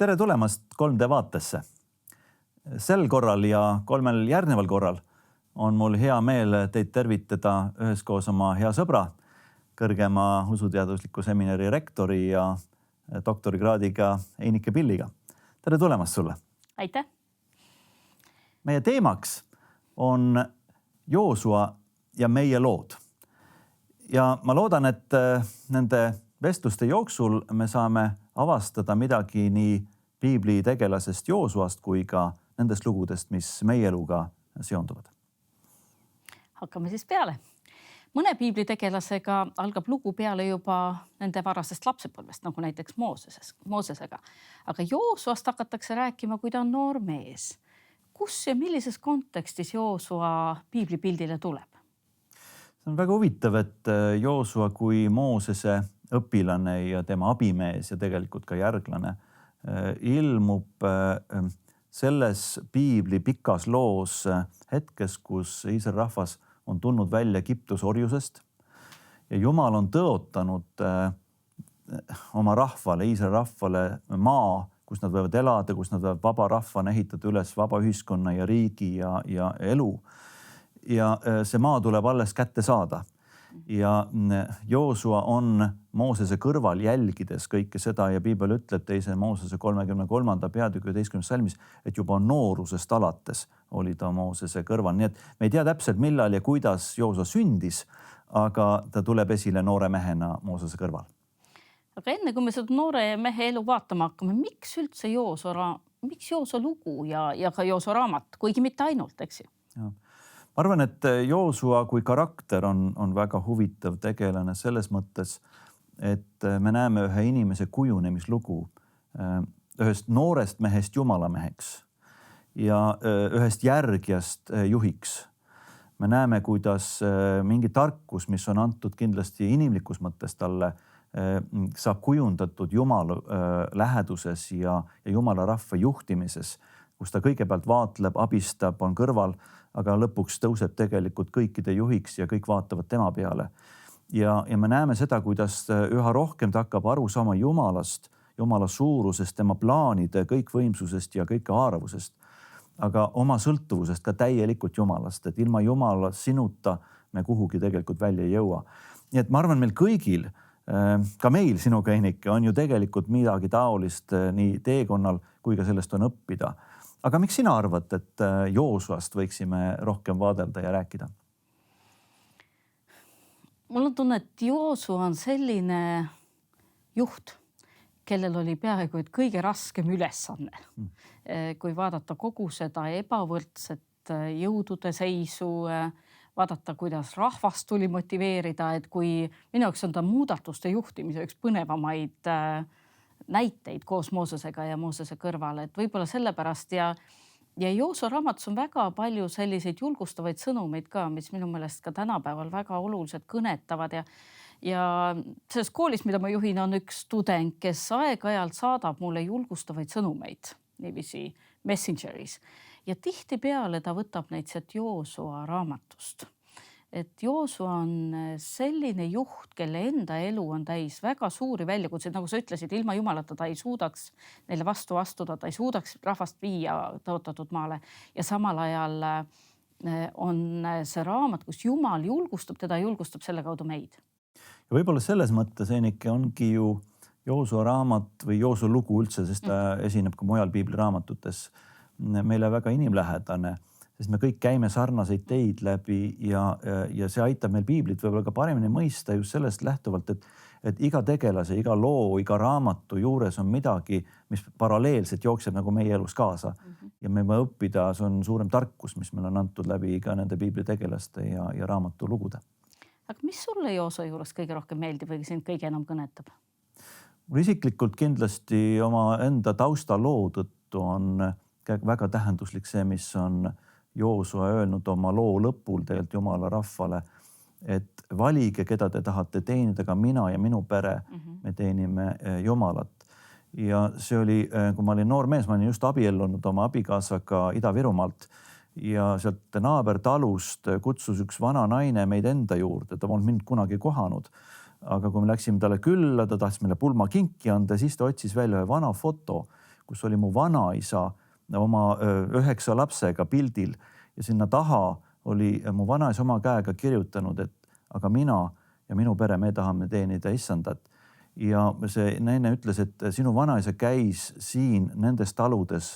Tere tulemast 3D vaatesse. Sel korral ja 3 järgneval korral on mul hea meel teid tervitada üheskoos oma hea sõbra, kõrgema usuteadusliku seminari rektori ja doktorikraadiga Einike Pilliga. Tere tulemast sulle. Aitäh. Meie teemaks on Joosua ja meie lood. Ja ma loodan, et nende vestluste jooksul me saame avastada midagi nii piibli tegelasest Joosuast kui ka nendest lugudest, mis meie eluga seonduvad. Hakkame siis peale. Mõne piibli tegelasega algab lugu peale juba nende varasest lapsepõlvest, nagu näiteks Moosesega. Aga Joosuast hakatakse rääkima, kui ta on noor mees. Kus ja millises kontekstis Joosua piiblipildile tuleb? See on väga huvitav, et Joosua kui Moosese õpilane ja tema abimees ja tegelikult ka järglane ilmub selles piibli pikas loos hetkes, kus Iisraeli rahvas on tulnud välja Egiptuse orjusest ja Jumal on tõotanud oma rahvale, Iisraeli rahvale maa, kus nad võivad elada, kus nad võivad vaba rahvana ehitada üles vaba ühiskonna ja riigi ja elu. Ja see maa tuleb alles kätte saada. Ja Joosua on Moosese kõrval jälgides kõike seda ja piibel ütleb 2. Moosese 33. peatüki 11. salmis, et juba noorusest alates oli ta Moosese kõrval. Nii et me ei tea täpselt millal ja kuidas Joosua sündis, aga ta tuleb esile noore mehena Moosese kõrval. Aga enne kui me seda noore mehe elu vaatama hakkame, miks üldse Joosua lugu ja ka Joosua raamat, kuigi mitte ainult, eks ju? Ma arvan, et Joosua kui karakter on väga huvitav tegelane selles mõttes, et me näeme ühe inimese kujunemislugu ühest noorest mehest jumalameheks ja ühest järgjast juhiks. Me näeme, kuidas mingi tarkus, mis on antud kindlasti inimlikus mõttes talle, saab kujundatud Jumala läheduses ja Jumala rahva juhtimises, kus ta kõigepealt vaatleb, abistab, on kõrval, aga lõpuks tõuseb tegelikult kõikide juhiks ja kõik vaatavad tema peale. Ja me näeme seda, kuidas üha rohkem ta hakkab aru saama Jumalast, Jumala suurusest, tema plaanide, kõikvõimsusest ja kõike haaravusest, aga oma sõltuvusest ka täielikult Jumalast, et ilma Jumala sinuta me kuhugi tegelikult välja ei jõua. Nii et ma arvan, meil kõigil, ka meil sinuga, Einike, on ju tegelikult midagi taolist nii teekonnal kui ka sellest on õppida. Aga miks sina arvad, et Joosuast võiksime rohkem vaadelda ja rääkida? Mul on tunne, et Joosua on selline juht, kellel oli peaaegu et kõige raskem ülesanne. Kui vaadata kogu seda ebavõrdset jõudude seisu, vaadata, kuidas rahvast tuli motiveerida, et kui minu jaoks on ta muudatuste juhtimise üks põnevamaid näiteid koos Moosesega ja Moosese kõrval, et võib-olla sellepärast ja Joosua raamatus on väga palju selliseid julgustavaid sõnumeid ka, mis minu meelest ka tänapäeval väga oluliselt kõnetavad ja selles koolis, mida ma juhin, on üks tudeng, kes aeg-ajalt saadab mulle julgustavaid sõnumeid, niiviisi Messengeris ja tihtipeale ta võtab neid sealt Joosua raamatust. Et Joosua on selline juht, kelle enda elu on täis väga suuri väljakutseid, nagu sa ütlesid, ilma Jumalata ta ei suudaks neile vastu astuda, ta ei suudaks rahvast viia tõotatud maale ja samal ajal on see raamat, kus Jumal julgustab teda, julgustab selle kaudu meid. Ja võib-olla selles mõttes, Einike, ongi ju Joosua raamat või Joosua lugu üldse, sest ta esineb ka mujal piibliraamatutes meile väga inimlähedane, sest me kõik käime sarnaseid teid läbi ja see aitab meil piiblit võib-olla ka paremini mõista just sellest lähtuvalt, et iga tegelase, iga loo, iga raamatu juures on midagi, mis paralleelselt jookseb nagu meie elus kaasa. Ja me võime õppida, see on suurem tarkus, mis meil on antud läbi ka nende piibli tegelaste ja raamatu lugude. Aga mis sulle Joosua juures kõige rohkem meeldib või sind kõige enam kõnetab? Mul isiklikult kindlasti oma enda taustaloo tõttu on väga tähenduslik see, mis on Joosua öelnud oma loo lõpul tegelikult Jumala rahvale, et valige, keda te tahate teenida, ka mina ja minu pere, me teenime Jumalat. Ja see oli, kui ma olin noor mees, ma olin just abiellunud oma abikaasaga Ida-Virumaalt ja sealt naabertalust kutsus üks vana naine meid enda juurde, ta polnud mind kunagi kohanud. Aga kui me läksime talle külla, ta tahtis meile pulma kinki anda, siis ta otsis välja ühe vana foto, kus oli mu vanaisa oma 9 lapsega pildil ja sinna taha oli mu vanaisa oma käega kirjutanud, et aga mina ja minu pere, me tahame teenida Issandat. Ja see naine ütles, et sinu vanaisa käis siin nendes taludes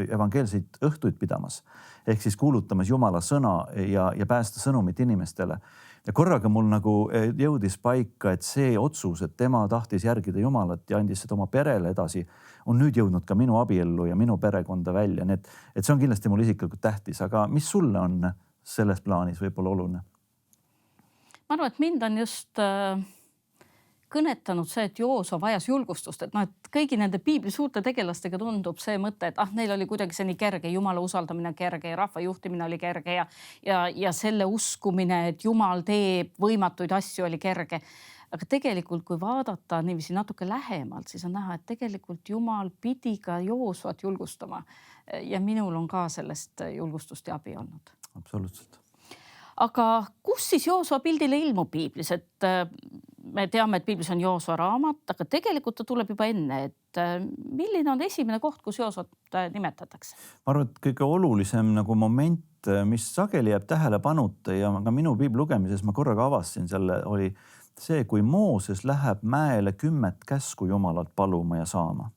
evangeelseid õhtuid pidamas ehk siis kuulutamas Jumala sõna ja päästa sõnumit inimestele. Ja korraga mul nagu jõudis paika, et see otsus, et tema tahtis järgida Jumalat ja andis seda oma perele edasi, on nüüd jõudnud ka minu abiellu ja minu perekonda välja. Nii et see on kindlasti mul isiklikult tähtis, aga mis sulle on selles plaanis võib-olla oluline? Ma arvan, et mind on just kõnetanud see, et Joosua vajas julgustust, et kõigi nende piibli suurte tegelastega tundub see mõte, et neil oli kuidagi see nii kerge, Jumala usaldamine kerge ja rahva juhtimine oli kerge ja selle uskumine, et Jumal teeb võimatuid asju, oli kerge. Aga tegelikult, kui vaadata niiviisi natuke lähemalt, siis on näha, et tegelikult Jumal pidi ka Joosuat julgustama ja minul on ka sellest julgustust ja abi olnud. Absoluutselt. Aga kus siis Joosua pildile ilmub piiblis? Et me teame, et piiblis on Joosua raamat, aga tegelikult ta tuleb juba enne. Et milline on esimene koht, kus Joosuat nimetatakse? Ma arvan, et kõige olulisem nagu moment, mis sageli jääb tähelepanuta ja ka minu piibli lugemises ma korraga avastasin selle, oli see, kui Mooses läheb mäele 10 käsku Jumalalt paluma ja saama.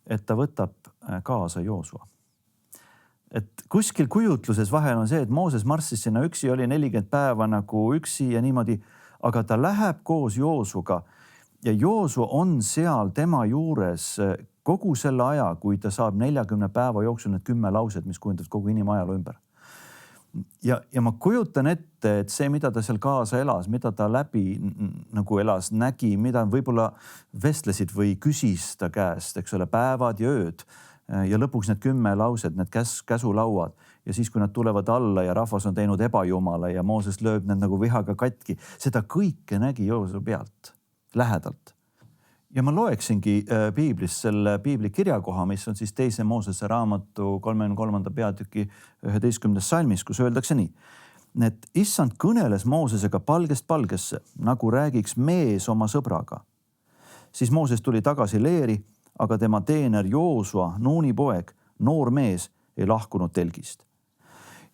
Et ta võtab kaasa Joosua. Et kuskil kujutluses vahel on see, et Mooses marssis sinna üksi, oli 40 päeva nagu üksi ja niimoodi, aga ta läheb koos Joosuga ja Joosu on seal tema juures kogu selle aja, kui ta saab 40 päeva jooksul need 10 lauset, mis kujundavad kogu inimajaloo ümber. Ja ma kujutan ette, et see, mida ta seal kaasa elas, mida ta läbi nagu elas, nägi, mida võib-olla vestlesid või küsis ta käest, eks ole, päevad ja ööd. Ja lõpuks need 10 lauset, need käsulauad ja siis, kui nad tulevad alla ja rahvas on teinud ebajumala ja Mooses lööb need nagu vihaga katki, seda kõike nägi Joosu pealt, lähedalt. Ja ma loeksingi piiblis selle piibli kirjakoha, mis on siis 2. Moosese raamatu 33. peatüki 11. salmis, kus öeldakse nii. Et Issand kõneles Moosesega palgest palgesse, nagu räägiks mees oma sõbraga. Siis Mooses tuli tagasi leeri, aga tema teener Joosua, Nuuni poeg, noor mees, ei lahkunud telgist.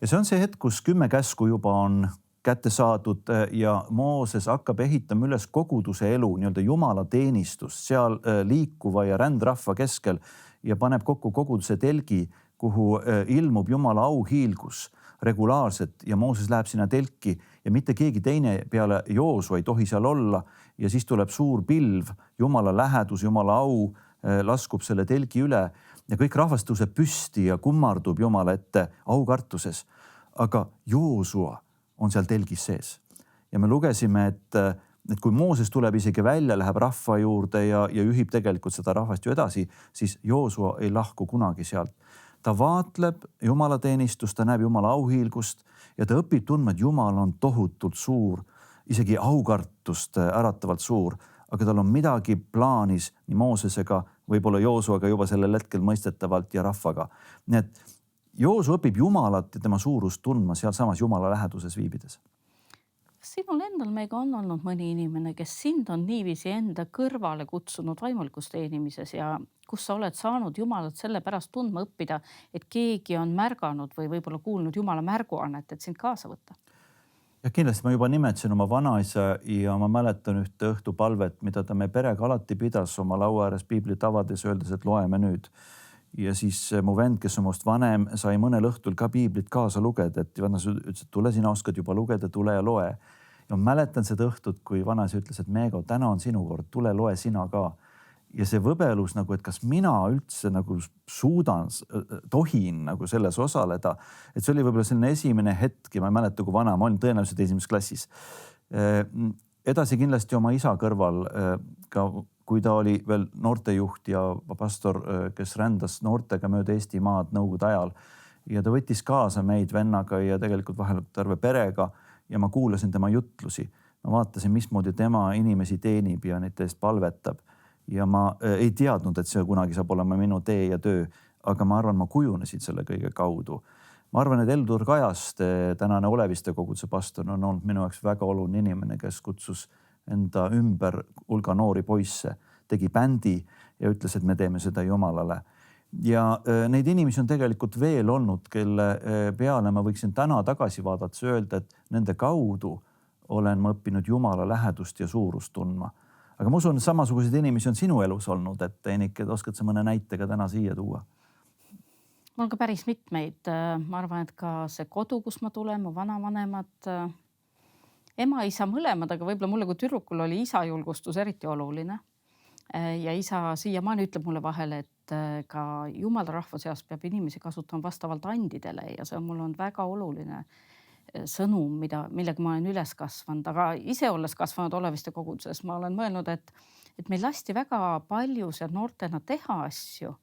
Ja see on see hetk, kus 10 käsku juba on kätte saadud ja Mooses hakkab ehitama üles koguduse elu, nii-öelda Jumala teenistust seal liikuva ja rändrahva keskel ja paneb kokku koguduse telgi, kuhu ilmub Jumala auhiilgus regulaarselt ja Mooses läheb sinna telki ja mitte keegi teine peale Joosu ei tohi seal olla ja siis tuleb suur pilv, Jumala lähedus, Jumala au laskub selle telgi üle ja kõik rahvas tõuseb püsti ja kummardub Jumala ette aukartuses. Aga Joosua on seal telgis sees. Ja me lugesime, et kui Mooses tuleb isegi välja, läheb rahva juurde ja juhib tegelikult seda rahvast ju edasi, siis Joosua ei lahku kunagi sealt. Ta vaatleb Jumala teenistust, ta näeb Jumala auhiilgust ja ta õpib tundma, et Jumal on tohutult suur, isegi aukartust äratavalt suur. Aga tal on midagi plaanis nii Moosesega, võib-olla Joosuaga juba sellel hetkel mõistetavalt ja rahvaga. Nii et Joosu õpib Jumalat ja tema suurust tundma seal samas Jumala läheduses viibides. Sinul endal meiega on olnud mõni inimene, kes sind on niiviisi enda kõrvale kutsunud vaimulikus teenimises ja kus sa oled saanud Jumalat selle pärast tundma õppida, et keegi on märganud või võib-olla kuulnud Jumala märguannet, et sind kaasa võtta? Ja kindlasti ma juba nimetasin oma vanaisa ja ma mäletan ühte õhtupalvet, mida ta meie perega alati pidas oma laua ääres piiblit avades, öeldes, et loeme nüüd. Ja siis mu vend, kes on must vanem, sai mõnel õhtul ka piiblit kaasa lugeda, et vanaisa ütles, et tule, sina oskad juba lugeda, tule ja loe. Ja ma mäletan seda õhtut, kui vanaisa ütles, et Meego, täna on sinu kord, tule loe sina ka. Ja see võbelus nagu, et kas mina üldse nagu suudan, tohin nagu selles osaleda. Et see oli võib-olla selline esimene hetk ja ma ei mäleta, kui vana ma olin tõenäoliselt esimeses klassis. Edasi kindlasti oma isa kõrval, ka kui ta oli veel noortejuht ja pastor, kes rändas noortega mööda Eestimaad Nõukogude ajal. Ja ta võttis kaasa meid vennaga ja tegelikult vahel terve perega ja ma kuulasin tema jutlusi. Ma vaatasin, mismoodi tema inimesi teenib ja neid teist palvetab. Ja ma ei teadnud, et see kunagi saab olema minu tee ja töö, aga ma arvan, ma kujunesin selle kõige kaudu. Ma arvan, et Eldur Kajast, tänane Oleviste koguduse pastor, on olnud minu jaoks väga oluline inimene, kes kutsus enda ümber hulga noori poisse tegi bändi ja ütles, et me teeme seda Jumalale. Ja neid inimesi on tegelikult veel olnud, kelle peale ma võiksin täna tagasi vaadata ja öelda, et nende kaudu olen ma õppinud Jumala lähedust ja suurust tundma. Aga ma usun, et samasuguseid inimesi on sinu elus olnud, et Enike, oskad sa mõne näitega täna siia tuua? Mul on ka päris mitmeid. Ma arvan, et ka see kodu, kus ma tulen, mu vanavanemad, ema, isa mõlemad, aga võib-olla mulle kui tüdrukul oli isa julgustus eriti oluline. Ja isa siiamaani ütleb mulle vahel, et ka Jumala rahva seas peab inimesi kasutama vastavalt andidele ja see on mul on väga oluline sõnum, millega ma olen üles kasvanud, aga ise olles kasvanud Oleviste koguduses, ma olen mõelnud, et meil lasti väga palju seal noortena teha asju,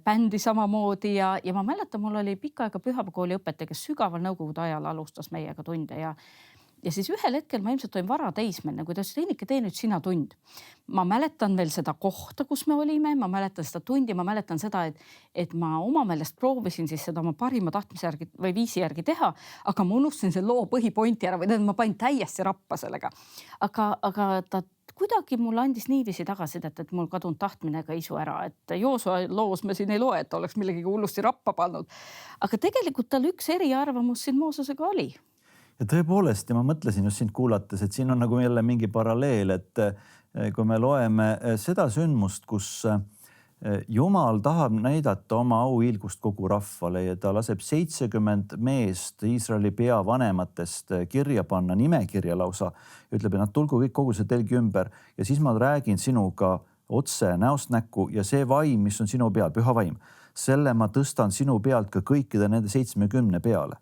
bändi samamoodi ja ma mäletan, mul oli pikka aega pühapäevakooli õpetaja, kes sügaval nõukogude ajal alustas meiega tunde ja siis ühel hetkel ma ilmselt olin varateismeline, kui ta ütles, Enike, tee nüüd sina tund. Ma mäletan veel seda kohta, kus me olime, ma mäletan seda tundi, ma mäletan seda, et ma oma meelest proovisin siis seda oma parima tahtmise järgi või viisi järgi teha, aga ma unustasin see loo põhipointi ära või ma panin täiesti rappa sellega. Aga ta kuidagi mulle andis niiviisi tagasisidet, et mul kadunud tahtmine ega isu ära, et Joosua loos me siin ei loe, et oleks millegagi hullusti rappa pannud. Aga tegelikult tal üks eriarvamus siin Moosesega oli. Ja tõepoolest, ja ma mõtlesin just sind kuulates, et siin on nagu jälle mingi paralleel, et kui me loeme seda sündmust, kus Jumal tahab näidata oma auhiilgust kogu rahvale ja ta laseb 70 meest Iisraeli peavanematest kirja panna, nimekirja lausa, ütleb, et nad tulgu kõik kogu see telgi ümber ja siis ma räägin sinuga otse näost näkku ja see vaim, mis on sinu peal, püha vaim, selle ma tõstan sinu pealt ka kõikide nende 70 peale.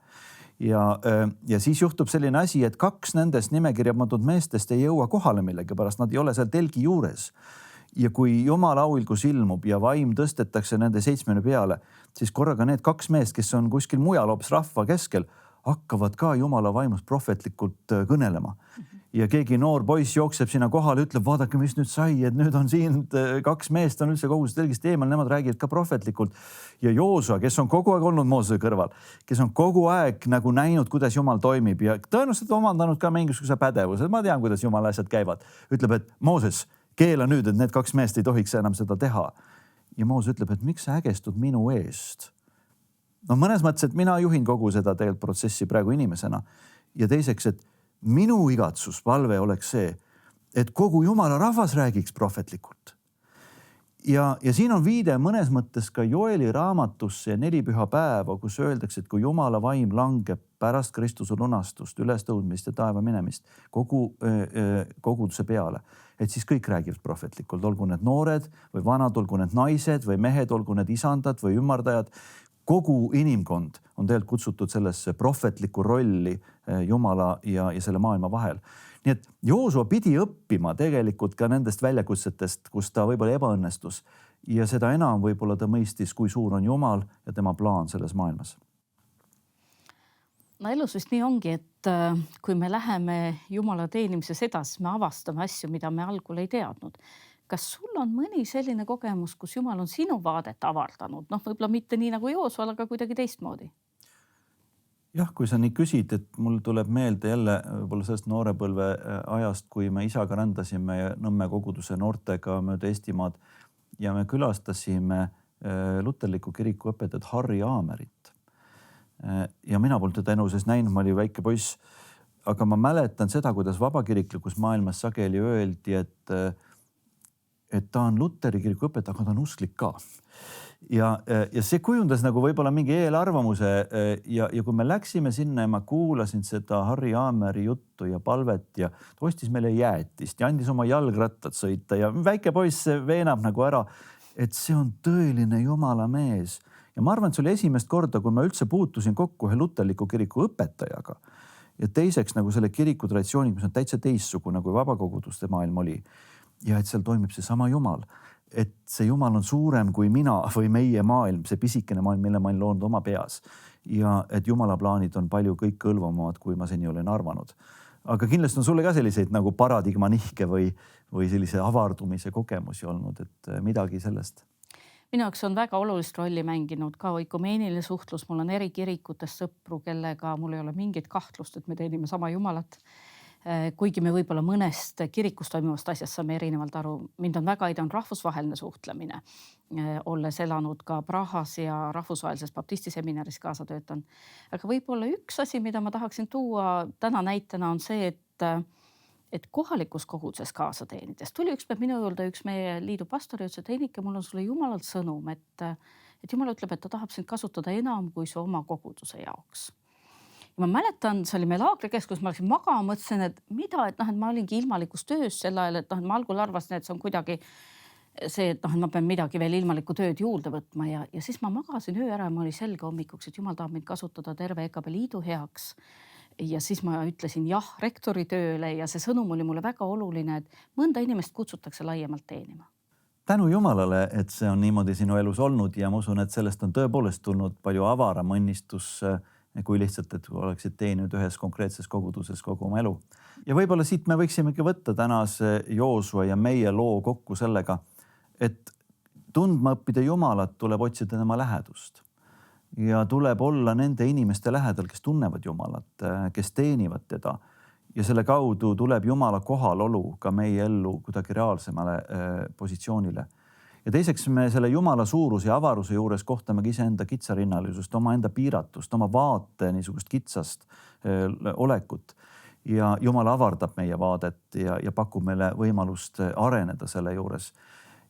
Ja siis juhtub selline asi, et 2 nendest nimekirja pandud meestest ei jõua kohale millegipärast, nad ei ole seal telgi juures. Ja kui Jumala auhilgus ilmub ja vaim tõstetakse nende 7 peale, siis korraga need 2 meest, kes on kuskil mujal hoopis rahva keskel, hakkavad ka Jumala vaimust prohvetlikult kõnelema. Ja keegi noor poiss jookseb sinna kohale, ütleb, vaadake, mis nüüd sai, et nüüd on siin 2 meest on üldse kogu telgist eemal, nemad räägivad ka prohvetlikult. Ja Joosua, kes on kogu aeg olnud Moosese kõrval, kes on kogu aeg nagu näinud, kuidas Jumal toimib ja tõenäoliselt omandanud ka mingisuguse pädevuse. Ma tean, kuidas Jumala asjad käivad. Ütleb, et Mooses, keela nüüd, et need 2 meest ei tohiks enam seda teha. Ja Mooses ütleb, et miks sa ägestud minu eest? No mõnes mõttes, et mina juhin kogu seda tegelikult protsessi praegu inimesena. Ja teiseks, et minu igatsus, palve oleks see, et kogu Jumala rahvas räägiks prohvetlikult. Ja siin on viide mõnes mõttes ka Joeli raamatusse ja 4 püha päeva, kus öeldakse, et kui Jumala vaim langeb pärast Kristuse lunastust, ülestõudmist ja taeva minemist kogu koguduse peale, et siis kõik räägivad prohvetlikult, olgu need noored või vanad, olgu need naised või mehed, olgu need isandad või ümardajad. Kogu inimkond on tegelikult kutsutud sellesse prohvetlikku rolli Jumala ja selle maailma vahel. Nii et Joosua pidi õppima tegelikult ka nendest väljakutsetest, kus ta võib-olla ebaõnnestus ja seda enam võib-olla ta mõistis, kui suur on Jumal ja tema plaan selles maailmas. No elus vist nii ongi, et kui me läheme Jumala teenimises edasi, me avastame asju, mida me algul ei teadnud. Kas sul on mõni selline kogemus, kus Jumal on sinu vaadet avardanud? Võib-olla mitte nii nagu Joosual, aga kuidagi teistmoodi. Jah, kui sa nii küsid, et mul tuleb meelde jälle võib-olla sellest noorepõlve ajast, kui me isaga rändasime Nõmme koguduse noortega mööda Eestimaad ja me külastasime luterliku kiriku õpetajat Harri Aamerit. Ja mina polnud teda enuses näinud, ma oli väike poiss, aga ma mäletan seda, kuidas vabakiriklikus maailmas sageli öeldi, et ta on luteri kiriku õpetaja, aga ta on usklik ka. Ja see kujundas nagu võib-olla mingi eelarvamuse ja kui me läksime sinna ja ma kuulasin seda Harri Aameri juttu ja palvet ja ta ostis meile jäätist ja andis oma jalgrattad sõita ja väike poiss veenab nagu ära, et see on tõeline Jumala mees. Ja ma arvan, et see oli esimest korda, kui ma üldse puutusin kokku ühe luterliku kiriku õpetajaga ja teiseks nagu selle kiriku traditsiooni, mis on täitsa teistsugune, kui vabakoguduste maailm oli. Ja et seal toimib see sama Jumal, et see Jumal on suurem kui mina või meie maailm, see pisikene maailm, mille ma olen loonud oma peas. Ja et Jumala plaanid on palju kõik kõlvamad, kui ma seni olen arvanud. Aga kindlasti on sulle ka selliseid nagu paradigma nihke või sellise avardumise kogemusi olnud, et midagi sellest. Minu jaoks on väga olulist rolli mänginud ka õikumeeniline suhtlus. Mul on eri kirikutes sõpru, kellega mul ei ole mingit kahtlust, et me teenime sama Jumalat. kuigi me võib-olla mõnest kirikus toimuvast asjast saame erinevalt aru. Mind on väga aidanud rahvusvaheline suhtlemine, olles elanud ka Prahas ja rahvusvahelises baptisti seminaris kaasa töötan. Aga võib-olla üks asi, mida ma tahaksin tuua täna näitena, on see, et kohalikus koguduses kaasa teenides tuli üks päev minu juurde üks meie liidu pastor ja ütles, et Heinike, mul on sulle Jumalalt sõnum, et Jumal ütleb, et ta tahab sind kasutada enam kui su oma koguduse jaoks. Ja ma mäletan, see oli meil Aagrikeskus, ma läksin magama, mõtlesin, et mida, et ma olingi ilmalikus töös sel ajal, et ma algul arvasin, et see on kuidagi see, et ma pean midagi veel ilmalikku tööd juurde võtma ja siis ma magasin öö ära ja ma oli selge hommikuks, et Jumal tahab mind kasutada terve EKB liidu heaks. Ja siis ma ütlesin jah rektori tööle ja see sõnum oli mulle väga oluline, et mõnda inimest kutsutakse laiemalt teenima. Tänu Jumalale, et see on niimoodi sinu elus olnud ja ma usun, et sellest on tõepoolest tulnud palju avaram õnnistus kui lihtsalt, et oleksid teeninud ühes konkreetses koguduses kogu oma elu. Ja võib-olla siit me võiksimegi võtta tänase Joosua ja meie loo kokku sellega, et tundma õppida Jumalat tuleb otsida tema lähedust. Ja tuleb olla nende inimeste lähedal, kes tunnevad Jumalat, kes teenivad teda. Ja selle kaudu tuleb Jumala kohalolu ka meie ellu kuidagi reaalsemale positsioonile. Ja teiseks me selle Jumala suuruse ja avaruse juures kohtamegi iseenda kitsarinnalisust, oma enda piiratust, oma vaate niisugust kitsast olekut. Ja Jumal avardab meie vaadet ja pakub meile võimalust areneda selle juures.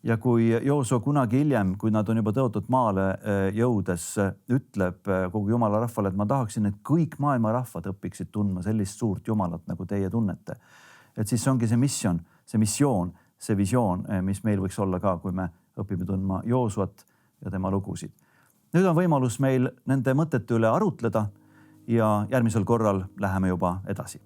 Ja kui Joosua kunagi hiljem, kui nad on juba tõotud maale jõudes, ütleb kogu Jumala rahvale, et ma tahaksin, et kõik maailma rahvad õpiksid tundma sellist suurt Jumalat, nagu teie tunnete. Et siis ongi see missioon, see visioon, mis meil võiks olla ka, kui me õpime tundma Joosuat ja tema lugusid. Nüüd on võimalus meil nende mõtete üle arutleda ja järgmisel korral läheme juba edasi.